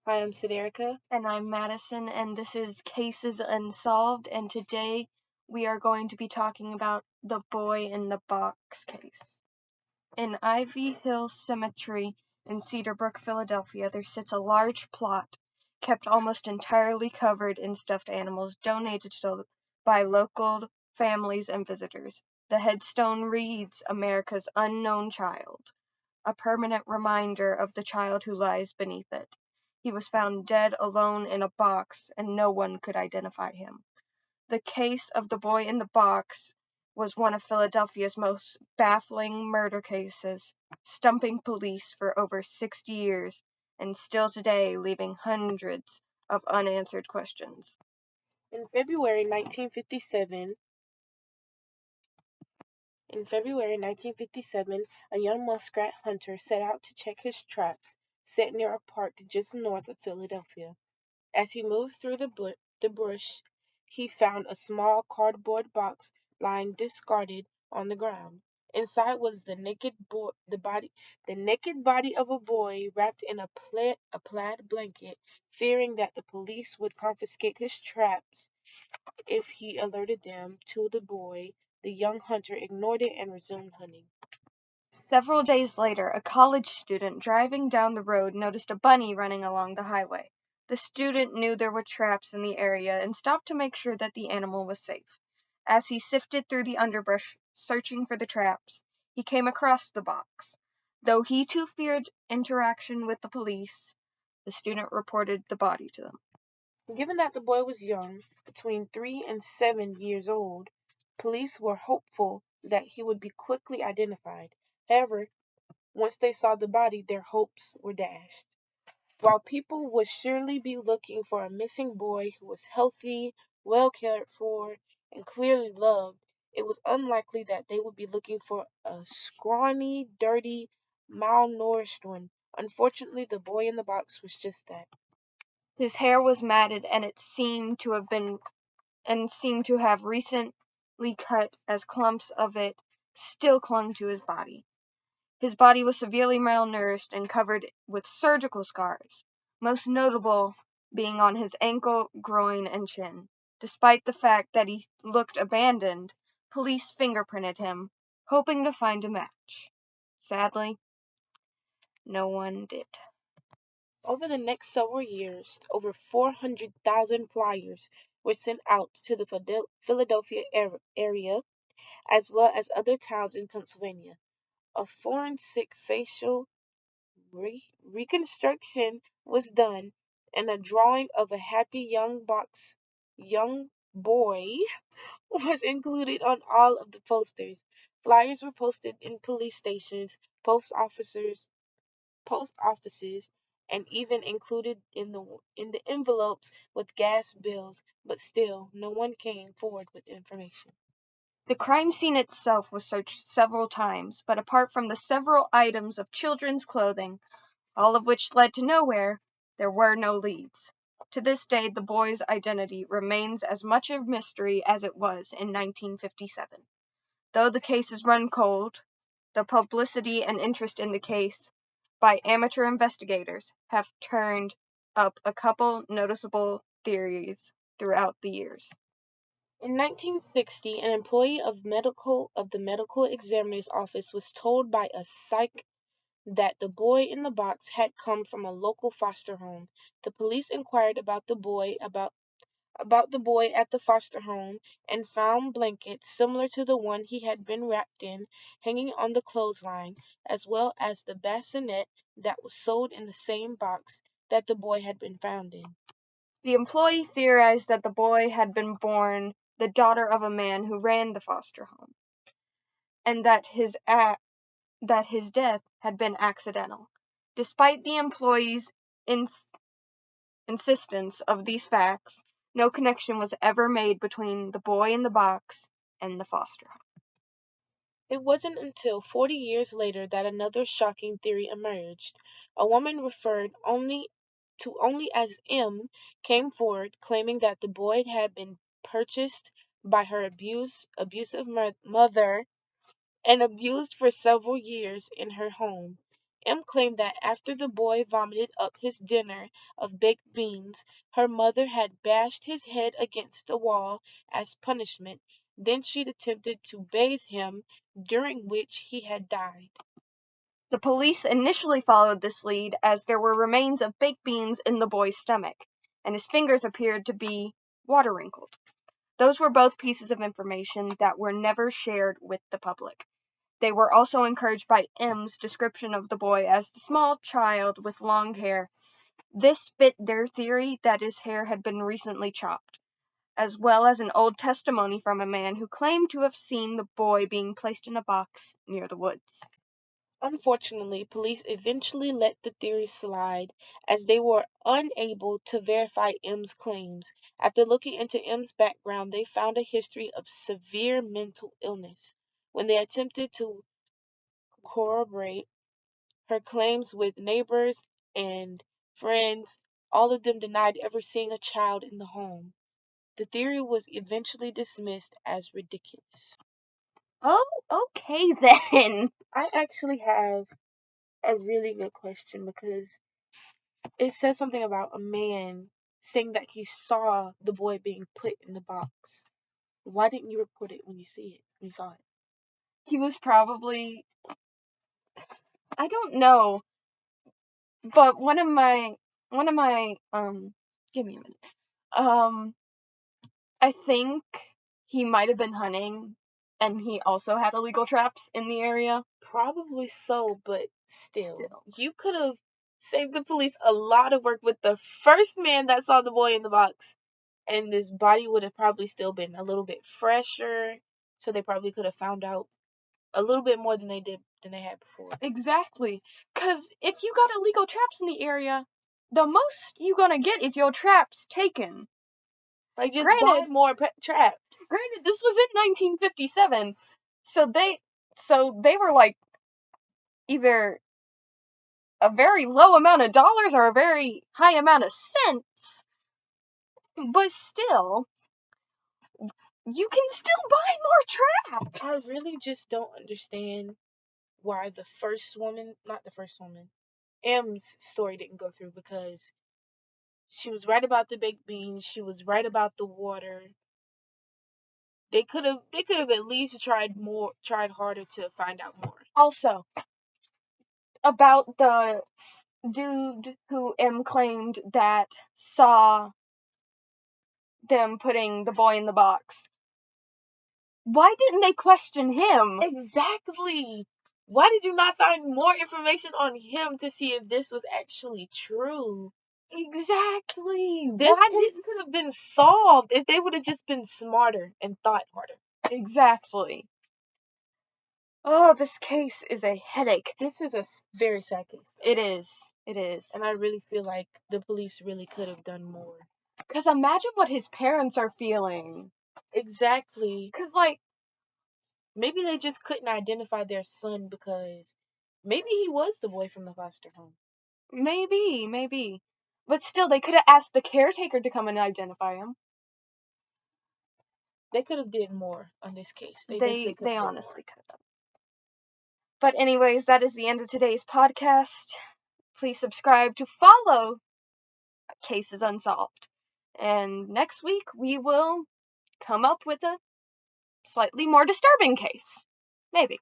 Hi, I'm Siderica. And I'm Madison, and this is Cases Unsolved, and today we are going to be talking about the boy in the box case. In Ivy Hill Cemetery in Cedar Brook, Philadelphia, there sits a large plot kept almost entirely covered in stuffed animals donated by local families and visitors. The headstone reads, America's Unknown Child, a permanent reminder of the child who lies beneath it. He was found dead alone in a box, and no one could identify him. The case of the boy in the box was one of Philadelphia's most baffling murder cases, stumping police for over 60 years and still today leaving hundreds of unanswered questions. In February 1957, a young muskrat hunter set out to check his traps set near a park just north of Philadelphia. As he moved through the bush, he found a small cardboard box lying discarded on the ground. Inside was the naked body of a boy wrapped in a plaid blanket, fearing that the police would confiscate his traps if he alerted them to the boy. The young hunter ignored it and resumed hunting. Several days later, a college student driving down the road noticed a bunny running along the highway. The student knew there were traps in the area and stopped to make sure that the animal was safe. As he sifted through the underbrush, searching for the traps, he came across the box. Though he too feared interaction with the police, the student reported the body to them. Given that the boy was young, between 3 and 7 years old, police were hopeful that he would be quickly identified. However, once they saw the body, their hopes were dashed. While people would surely be looking for a missing boy who was healthy, well cared for, and clearly loved, it was unlikely that they would be looking for a scrawny, dirty, malnourished one. Unfortunately, the boy in the box was just that. His hair was matted and it seemed to have recently cut as clumps of it still clung to his body. His body was severely malnourished and covered with surgical scars, most notable being on his ankle, groin, and chin. Despite the fact that he looked abandoned, police fingerprinted him, hoping to find a match. Sadly, no one did. Over the next several years, over 400,000 flyers were sent out to the Philadelphia area as well as other towns in Pennsylvania. A forensic facial reconstruction was done, and a drawing of a happy young boy was included on all of the posters. Flyers were posted in police stations, post offices, and even included in the envelopes with gas bills, but still no one came forward with information. The crime scene itself was searched several times, but apart from the several items of children's clothing, all of which led to nowhere, there were no leads. To this day, the boy's identity remains as much a mystery as it was in 1957. Though the case is run cold, the publicity and interest in the case by amateur investigators have turned up a couple noticeable theories throughout the years. In 1960, an employee of the medical examiner's office was told by a psych that the boy in the box had come from a local foster home. The police inquired about the boy at the foster home and found blankets similar to the one he had been wrapped in hanging on the clothesline, as well as the bassinet that was sold in the same box that the boy had been found in. The employee theorized that the boy had been born the daughter of a man who ran the foster home, and that his death had been accidental. Despite the employee's ins- insistence of these facts, no connection was ever made between the boy in the box and the foster home. It wasn't until 40 years later that another shocking theory emerged. A woman referred only as M came forward claiming that the boy had been purchased by her abusive mother and abused for several years in her home. M claimed that after the boy vomited up his dinner of baked beans, her mother had bashed his head against the wall as punishment. Then she'd attempted to bathe him, during which he had died. The police initially followed this lead as there were remains of baked beans in the boy's stomach, and his fingers appeared to be water wrinkled. Those were both pieces of information that were never shared with the public. They were also encouraged by M's description of the boy as the small child with long hair. This fit their theory that his hair had been recently chopped, as well as an old testimony from a man who claimed to have seen the boy being placed in a box near the woods. Unfortunately, police eventually let the theory slide as they were unable to verify M's claims. After looking into M's background, they found a history of severe mental illness. When they attempted to corroborate her claims with neighbors and friends, all of them denied ever seeing a child in the home. The theory was eventually dismissed as ridiculous. Oh, okay then. I actually have a really good question because it says something about a man saying that he saw the boy being put in the box. Why didn't you report it when you saw it? He was probably, I don't know, but give me a minute. I think he might have been hunting and he also had illegal traps in the area. Probably so, but still. You could have saved the police a lot of work with the first man that saw the boy in the box, and his body would have probably still been a little bit fresher, so they probably could have found out a little bit more than they had before. Exactly. Because if you got illegal traps in the area, the most you're gonna get is your traps taken. Like, just buy more traps. Granted, this was in 1957, so they were like either a very low amount of dollars or a very high amount of cents, but still, you can still buy more traps. I really just don't understand why not the first woman, M's story didn't go through, because she was right about the baked beans, she was right about the water. They could have at least tried harder to find out more. Also, about the dude who M claimed that saw them putting the boy in the box. Why didn't they question him? Exactly. Why did you not find more information on him to see if this was actually true? Exactly. This case could have been solved if they would have just been smarter and thought harder. Exactly. Oh, this case is a headache. This is a very sad case. It is. It is. And I really feel like the police really could have done more. Because imagine what his parents are feeling. Exactly. Because, like, maybe they just couldn't identify their son because maybe he was the boy from the foster home. Maybe. But still, they could have asked the caretaker to come and identify him. They could have did more on this case. They honestly could have. But anyways, that is the end of today's podcast. Please subscribe to follow Cases Unsolved. And next week, we will come up with a slightly more disturbing case. Maybe.